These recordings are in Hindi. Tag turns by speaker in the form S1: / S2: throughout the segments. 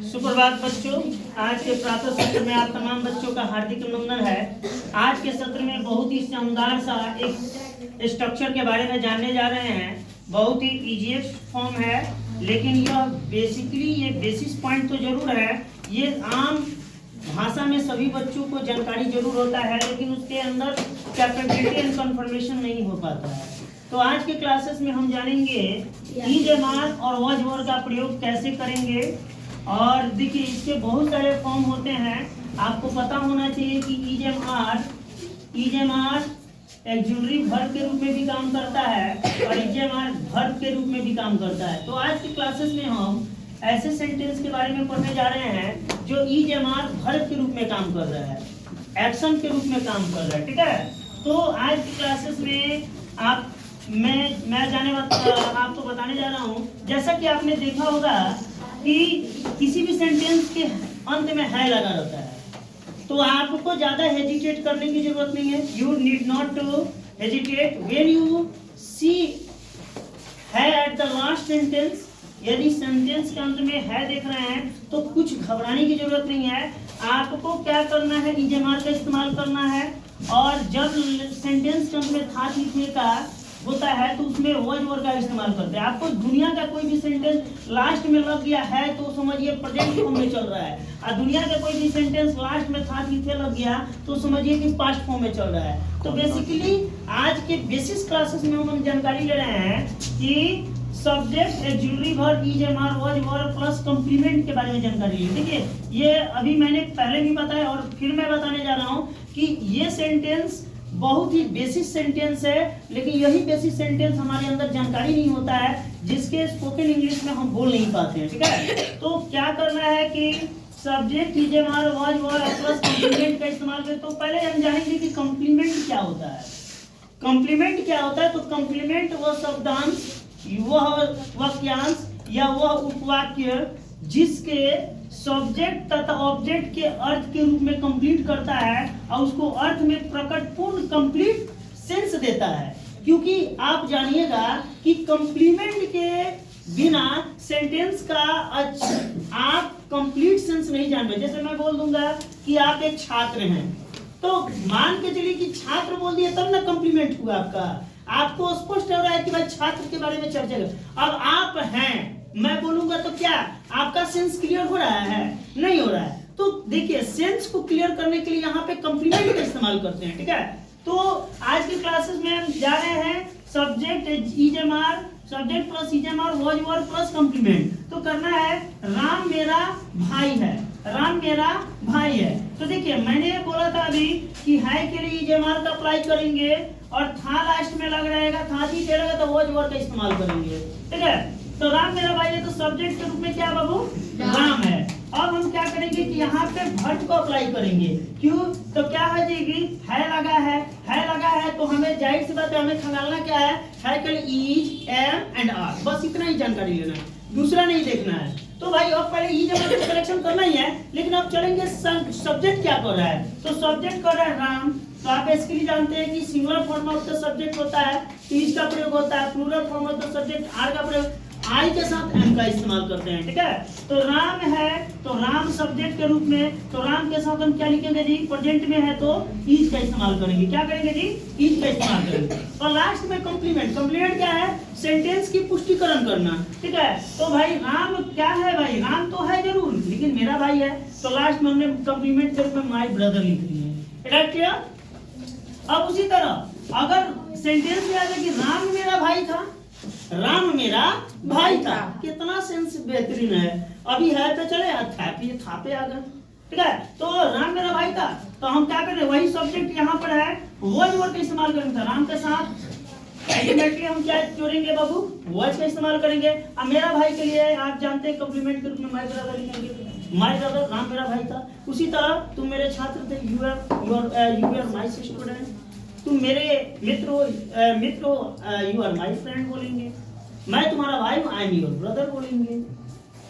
S1: सुप्रभात बच्चों। आज के प्रातः सत्र में आप तमाम बच्चों का हार्दिक अभिनंदन है। आज के सत्र में बहुत ही शानदार सा एक स्ट्रक्चर के बारे में जानने जा रहे हैं। बहुत ही इजीएस्ट फॉर्म है, लेकिन यह बेसिकली ये बेसिस पॉइंट तो जरूर है। ये आम भाषा में सभी बच्चों को जानकारी जरूर होता है, लेकिन उसके अंदर कैपेबिलिटी एंड कन्फर्मेशन नहीं हो पाता है। तो आज के क्लासेस में हम जानेंगे ईजेमार और वॉजवर का प्रयोग कैसे करेंगे। और देखिए, इसके बहुत सारे फॉर्म होते हैं। आपको पता होना चाहिए कि ईजेमार एक्जुलरी वर्ब के रूप में भी काम करता है और ईजेमार वर्ब के रूप में भी काम करता है। तो आज की क्लासेस में हम ऐसे सेंटेंस के बारे में पढ़ने जा रहे हैं जो ईजेमार वर्ब के रूप में काम कर रहा है, एक्शन के रूप में काम कर रहा है। ठीक है, तो आज की क्लासेस में मैं आपको बताने जा रहा हूँ। जैसा कि आपने देखा होगा कि किसी भी सेंटेंस के अंत में है लगा रहता है, तो आपको ज्यादा हेजिटेट करने की जरूरत नहीं है। You need not to hesitate when you see है एट द लास्ट सेंटेंस। यदि सेंटेंस के अंत में है देख रहे हैं तो कुछ घबराने की जरूरत नहीं है। आपको क्या करना है, ईजेमार का इस्तेमाल करना है। और जब सेंटेंस के अंत में था लिखने का होता है तो उसमें वॉजवर का इस्तेमाल करते हैं। आपको दुनिया का कोई भी सेंटेंस लास्ट में लग गया है तो समझिए प्रेजेंट फॉर्म में चल रहा है, और दुनिया का कोई भी सेंटेंस लास्ट में था लिखे लग गया तो समझिए कि पास्ट फॉर्म में चल रहा है। तो बेसिकली आज के बेसिस क्लासेस में हम जानकारी ले रहे हैं कि subject auxiliary verb is am are was were plus complement के बारे में जानकारी ली। देखिए, ये अभी मैंने पहले भी बताया और फिर मैं बताने जा रहा हूँ कि ये सेंटेंस बहुत ही बेसिक सेंटेंस है, लेकिन यही बेसिक सेंटेंस हमारे अंदर जानकारी नहीं होता है, जिसके स्पोकन इंग्लिश में हम बोल नहीं पाते हैं। ठीक है, तो क्या करना है कि सब्जेक्ट ईजेमार वॉजवर प्लस कॉम्प्लीमेंट का इस्तेमाल करें। तो पहले हम जानेंगे कि कॉम्प्लीमेंट क्या होता है। कॉम्प्लीमेंट क्या होता है? तो कॉम्प्लीमेंट वह शब्दांश, वह वाक्यांश या वह उपवाक्य जिसके सब्जेक्ट तथा ऑब्जेक्ट के अर्थ के रूप में कंप्लीट करता है और उसको अर्थ में प्रकट पूर्ण कंप्लीट सेंस देता है। क्योंकि आप जानिएगा कि कंप्लीमेंट के बिना सेंटेंस का आप कंप्लीट सेंस नहीं जान पाए। जैसे मैं बोल दूंगा कि आप एक छात्र हैं, तो मान के चलिए कि छात्र बोल दिया तब ना कंप्लीमेंट हुआ आपका। आपको स्पष्ट हो रहा है कि भाई छात्र के बारे में चर्चा कर। अब आप हैं, मैं बोलूंगा तो क्या आपका सेंस क्लियर हो रहा है? नहीं हो रहा है। तो देखिए, सेंस को क्लियर करने के लिए यहाँ पे कॉम्प्लीमेंट का इस्तेमाल करते हैं। ठीक है, तो आज के क्लासेस में हम जा रहे हैं subject is am are, subject plus is am are was were plus complement. तो करना है राम मेरा भाई है, राम मेरा भाई है। तो देखिए, मैंने बोला था अभी कि है के लिए ईजेमार का अप्लाई करेंगे और था लास्ट में लग रहेगा, था जी रहेगा तो वॉजवर का इस्तेमाल करेंगे। ठीक है, तो राम मेरा भाई है तो सब्जेक्ट के रूप में क्या बाबू? राम है। अब हम क्या करेंगे कि यहाँ पे वर्ब को अप्लाई करेंगे। क्यों? तो क्या हो जाएगी, है लगा है तो हमें जाहिर सी बात है हमें खंगालना क्या है के लिए इज, एम एंड आर। बस इतना ही जानकारी लेना है, दूसरा नहीं देखना है। तो भाई अब पहले ई जमा को सिलेक्शन करना ही है, लेकिन अब चलेंगे सब्जेक्ट क्या कर रहा है। तो सब्जेक्ट कर रहा है राम। तो आप इसके लिए जानते हैं कि singular form of the subject होता है इज का प्रयोग होता है, plural form of the subject are का प्रयोग आई के साथ एम का इस्तेमाल करते हैं। ठीक है, तो राम है तो राम सब्जेक्ट के रूप में, तो राम के साथ हम क्या लिखेंगे जी? प्रेजेंट में है तो इज का इस्तेमाल करेंगे। क्या करेंगे जी? इज का इस्तेमाल करेंगे। और लास्ट में कॉम्प्लीमेंट। कॉम्प्लीमेंट क्या है? सेंटेंस की पुष्टिकरण करना। ठीक है, तो भाई राम क्या है? भाई राम तो है जरूर, लेकिन मेरा भाई है, तो लास्ट में हमने कॉम्प्लीमेंट के रूप में माय ब्रदर लिख दिए। Right, clear? अब उसी तरह अगर सेंटेंस में आ जाए कि राम मेरा भाई था, राम मेरा भाई था, कितना सेंस बेहतरीन है। अभी है पे चले, था पे आ गए। ठीक है, तो राम मेरा भाई था तो हम क्या करें, वही सब्जेक्ट यहाँ पर है वॉज का इस्तेमाल करेंगे। राम के साथ अल्टीमेटली हम क्या जोड़ेंगे बाबू? वॉज का इस्तेमाल करेंगे। अब मेरा भाई के लिए आप जानते हैं कॉम्प्लीमेंट के रूप में माय ब्रदर लिखेंगे। माय ब्रदर, राम मेरा भाई था। उसी तरह तुम मेरे छात्र थे, यू आर माय स्टूडेंट। तुम मेरे मित्र हो, यू आर माय फ्रेंड बोलेंगे। मैं तुम्हारा भाई हूँ, आई एम योर ब्रदर बोलेंगे।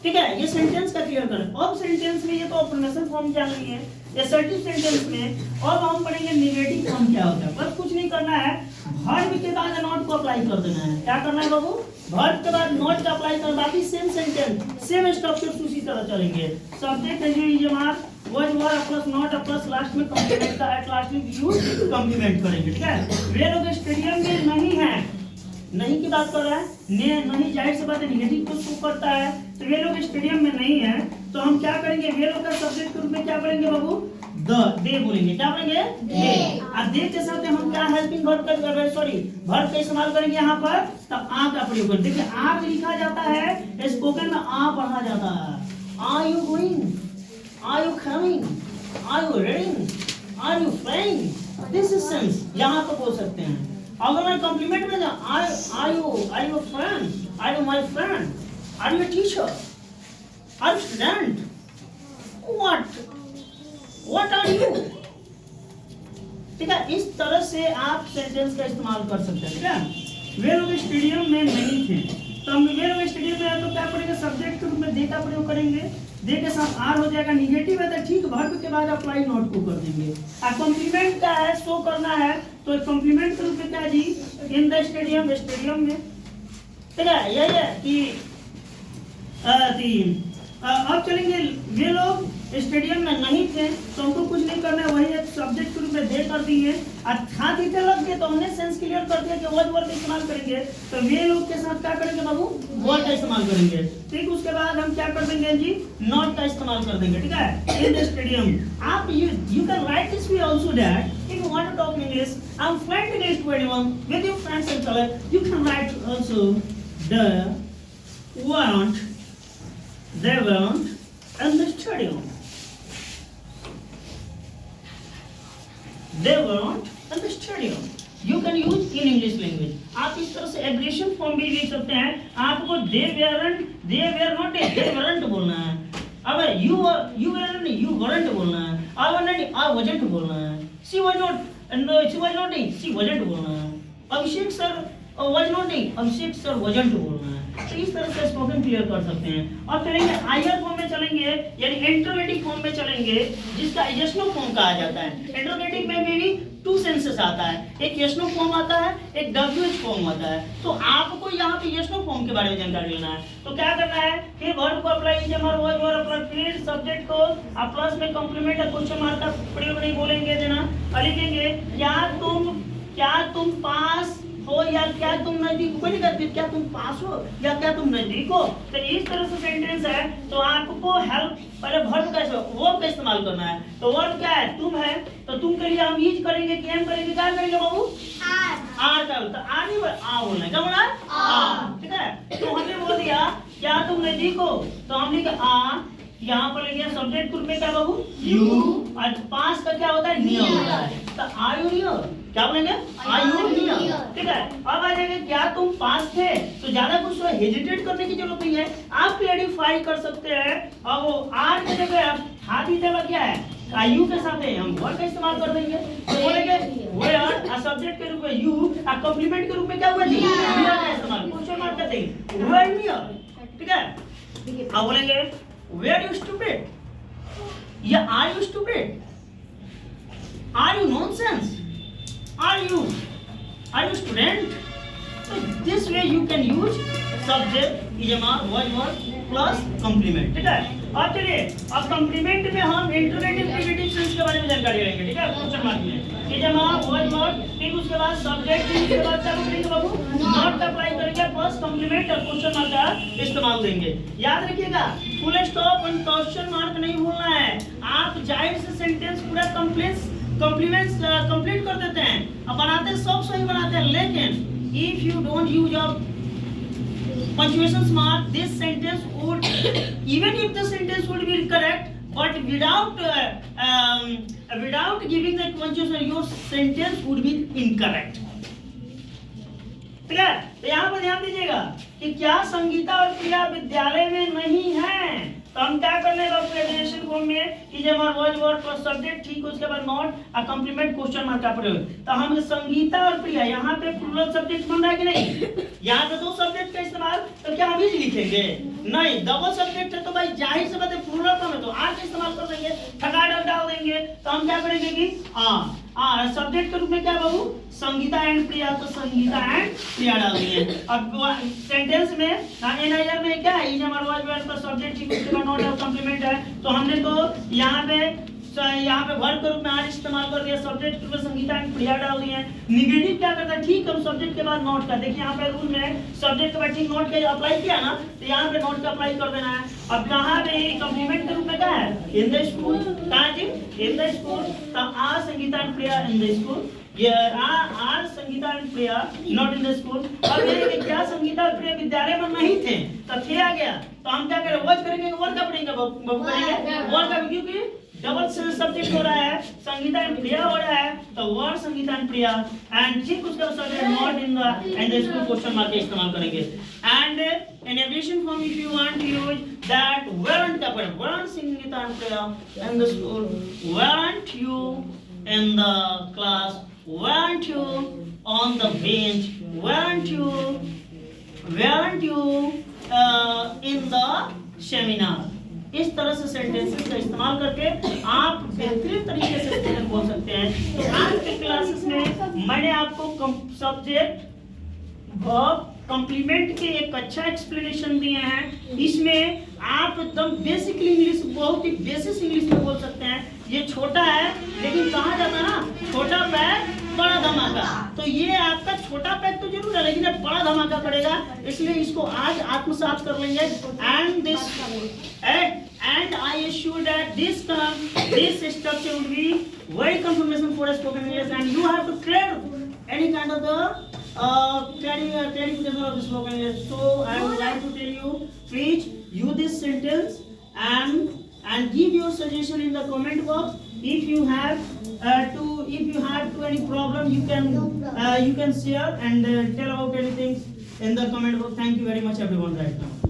S1: ठीक है, ये सेंटेंस का क्लियर करें। अब सेंटेंस में ये तो अफर्मेशन फॉर्म क्या नहीं है, असर्टिव सेंटेंस में अब हम पढ़ेंगे नेगेटिव फॉर्म क्या होता है। बस कुछ नहीं करना है, वर्ब के बाद नॉट को अप्लाई कर देना है। क्या करना है बाबू, वर्ब के बाद नॉट का अप्लाई कर, बाकी सेम सेंटेंस सेम स्ट्रक्चर उसी तरह चलेंगे। सब्जेक्ट है ये हमारा was were plus not plus last में कॉम्प्लीमेंट का एट लास्ट में यूज कॉम्प्लीमेंट करेंगे। ठीक है, वे लोग स्टेडियम में नहीं है, नहीं की बात कर रहा है, नहीं जाहिर सी बात है निगेटिव को शो करता है, तो वे लोग स्टेडियम में नहीं है, तो हम क्या करेंगे, वे लोग का सब्जेक्ट के रूप में क्या करेंगे बाबू, दे बोलेंगे। क्या बोलेंगे, दे। अब दे के साथ हम क्या हेल्पिंग वर्ब का वर्ब का इस्तेमाल करेंगे यहाँ पर, तब आ का प्रयोग करेंगे। देखिए आ लिखा जाता है, स्पोकन में आ पढ़ा जाता है। Are you going, are you coming, are you reading, are you playing, this is sense यहाँ पर बोल सकते हैं। अगर मैं कॉम्प्लीमेंट में are you friend, are you my friend, are you teacher, are you student, what are you. ठीक है, इस तरह से आप सेंटेंस का इस्तेमाल कर सकते हैं। ठीक है, वे लोग स्टेडियम में नहीं थे, तो हम वे लोग स्टेडियम में है तो क्या करेंगे, सब्जेक्ट के रूप में दे का प्रयोग करेंगे, दे के साथ आर हो जाएगा, निगेटिव है तो ठीक, वर्ब के बाद अप्लाई नॉट को कर देंगे। अब कॉम्प्लीमेंट का है, शो करना है, तो कॉम्प्लीमेंट के रूप में क्या है जी, इन द स्टेडियम, स्टेडियम में। ठीक है, यही है कि अब चलेंगे, वे लोग स्टेडियम में नहीं थे, तो हमको कुछ नहीं करना है, वही एक सब्जेक्ट के रूप में दे कर दिए। हाथ इधर लग गए तो हमने सेंस क्लियर कर दिया कि वर्ड का इस्तेमाल करेंगे, तो वे लोग के साथ क्या करेंगे बाबू, वर्ड का इस्तेमाल करेंगे। ठीक, उसके बाद हम क्या कर देंगे जी, नॉट का इस्तेमाल कर देंगे। ठीक है, इन द स्टेडियम। आप you can write this way also that if you want to talk in English, I am fluent in English 21 with your friends and colleagues, you can write also the weren't, they weren't in the stadium. They weren't in the stadium. You can use in English language. आप इस तरह से एग्रेशन फॉर्म भी लिख सकते हैं। आपको they weren't, they were not, they weren't बोलना है। अब you weren't, you weren't बोलना है। I wasn't, I wasn't बोलना है। She was not, no, she was not, she wasn't बोलना है। Abhishek sir was not, Abhishek sir wasn't बोलना है। तो इस तरह से स्पोकन क्लियर कर सकते हैं। अब चलेंगे आईआर फॉर्म में चलेंगे, यानी इंटरोगेटिव फॉर्म में चलेंगे, जिसका यस नो फॉर्म कहा जाता है। इंटरोगेटिव में भी टू सेंसेस आता है, एक यस नो फॉर्म आता है, एक डब्ल्यूएच फॉर्म आता है। तो आपको यहाँ पे यस नो फॉर्म के बारे में जानकारी लेना है, तो क्या करना है, फिर वर्ब को अप्लाई कीजिए, फिर सब्जेक्ट को प्लस में कॉम्प्लीमेंट क्वेश्चन मार्क का प्रयोग नहीं बोलेंगे देना, लिखेंगे क्या तुम पास हो या क्या तुम नजदीक हो, क्या तुम पास हो या क्या तुम नजदीक हो। तो इस तरह से सेंटेंस है, तो आपको हेल्प पहले वर्ब का इस्तेमाल करना है। तो वर्ब क्या है, तुम है, तो तुम के लिए हम यूज करेंगे, क्या करेंगे, क्या करेंगे बाबू, आर का, तो आर नहीं आ बोलना है, क्या बोलना है, आ। ठीक है, तो हमने बोल दिया क्या तुम नजदीक हो, तो हम लिखे आ, यहाँ पर लिखिए सब्जेक्ट ग्रुप में क्या बाबू, यू, और पास का क्या होता है, नियर होता है, तो आर यू नियर, क्या बोलेंगे, आर यू नियर। ठीक है, अब आ जाएगा क्या तुम पास थे, तो ज्यादा कुछ हेजिटेट करने की जरूरत नहीं है, आप क्लैरिफाई कर सकते हैं। और वो आर की जगह हाथ ही जगह क्या है, यू के साथ है, हम वर्ड का इस्तेमाल कर देंगे, तो बोलेंगे वेयर, सब्जेक्ट के रूप में यू, और कॉम्प्लीमेंट के रूप में क्या हुआ जी, नियर का इस्तेमाल, क्वेश्चन मार्क कर देंगे, वेयर नियर। ठीक है, अब बोलेंगे were you stupid, या are you stupid, are you nonsense, are you student. So this way you can use subject was plus complement. ठीक है, अब चलिए, अब कॉम्प्लीमेंट में हम इंटरोगेटिव प्रीडिकेटिव सेंस के बारे में जानकारी लेंगे। ठीक है, क्वेश्चन मार्क में ये जमा was, फिर उसके बाद सब्जेक्ट, फिर उसके बाद क्या करेंगे बाबू, नॉट अप्लाई करेंगे, प्लस कॉम्प्लीमेंट और क्वेश्चन मार्क का इस्तेमाल देंगे। याद रखिएगा, फुल स्टॉप और क्वेश्चन मार्क नहीं भूलना है। आप जाहिर से सेंटेंस पूरा कॉम्प्लीमेंट्स कंप्लीट कर देते हैं, अब बनाते सब सही बनाते हैं, लेकिन if you don't use a punctuation mark, this sentence would, even if the sentence would be correct, but without giving the punctuation, your sentence would be incorrect. ठीक है, तो यहाँ पर ध्यान दीजिएगा कि क्या संगीता और प्रिया विद्यालय में नहीं है, तो हम क्या कर लेगा प्रेजेंटेशन फॉर्म में कि जब वर्ड वर्ड प्लस सब्जेक्ट ठीक उसके बाद not a complement question mark का प्रयोग। तो हम संगीता और प्रिया यहाँ पे प्लूरल सब्जेक्ट बन रहा है कि नहीं, यहाँ पे दो सब्जेक्ट का इस्तेमाल, तो क्या हम इज लिखेंगे नहीं, डबल सब्जेक्ट है तो भाई जाहिर से बात है प्लूरल फॉर्म है तो आर का इस्तेमाल कर देंगे, ठकाड डाल देंगे। तो हम क्या करेंगे कि सब्जेक्ट के रूप में क्या बाबू संगीता एंड प्रिया, तो संगीता एंड प्रिया डाल दिए। अब सेंटेंस में एनआईआर में क्या है, पर सब्जेक्ट ठीक उसके बाद नॉट कंप्लीमेंट है, तो हमने तो यहाँ पे वर्ब के रूप में आर इस्तेमाल कर दिया, सब्जेक्ट के रूप में संगीता एंड प्रिया डाल दिए। निगेटिव क्या करता है, ठीक हम सब्जेक्ट के बाद नॉट का, देखिए यहाँ पे रूल में सब्जेक्ट के बाद ठीक नॉट का अप्लाई किया ना, तो यहाँ पे नॉट का अप्लाई कर देना है। अब कहाँ पे कंप्लीमेंट के रूप में क्या है, इन द स्कूल, कहाँ जी इन द स्कूल, तो are Sangeeta and Priya in the school, ये are Sangeeta and Priya not in the school. अब ये क्या संगीता और प्रिया विद्यालय में नहीं थे, तो थे आ गया, तो हम क्या करें वर्ड करेंगे, वर्ड का पढ़ेंगे बाबू करेंगे वर्ड का, क्योंकि डबल सब्जेक्ट हो रहा है, संगीता एंड प्रिया हो रहा है, तो word Sangeeta and Priya and ठीक उसका subject not in the school question mark का इस्तेमाल करेंगे। And in abbreviation form if you want to use that weren't covered, weren't Sangeeta and Priya in the school, weren't you in the class, weren't you on the bench, weren't you in the seminar। इस तरह से सेंटेंसेस का इस्तेमाल करके आप बेहतरीन तरीके से स्टूडेंट बोल सकते हैं। तो आज के क्लासेस में मैंने आपको सब्जेक्ट वर्ब कॉम्प्लीमेंट के एक अच्छा एक्सप्लेनेशन दिए हैं। इसमें आप एकदम बेसिकली इंग्लिश, बहुत ही बेसिक इंग्लिश में बोल सकते हैं। ये छोटा है लेकिन कहा जाता है ना, छोटा पैक बड़ा धमाका, तो ये आपका छोटा पैक तो जरूर है लेकिन अब बड़ा धमाका पड़ेगा, इसलिए इसको आज आत्मसात कर लेंगे। And this and I assure that this structure will be very confirmation for spoken English, and you have to trade any kind of the clarification of the spoken English. So I would like to tell you, please use this sentence and give your suggestion in the comment box. If you have any problem, you can share and tell about anything in the comment box. Thank you very much everyone right now.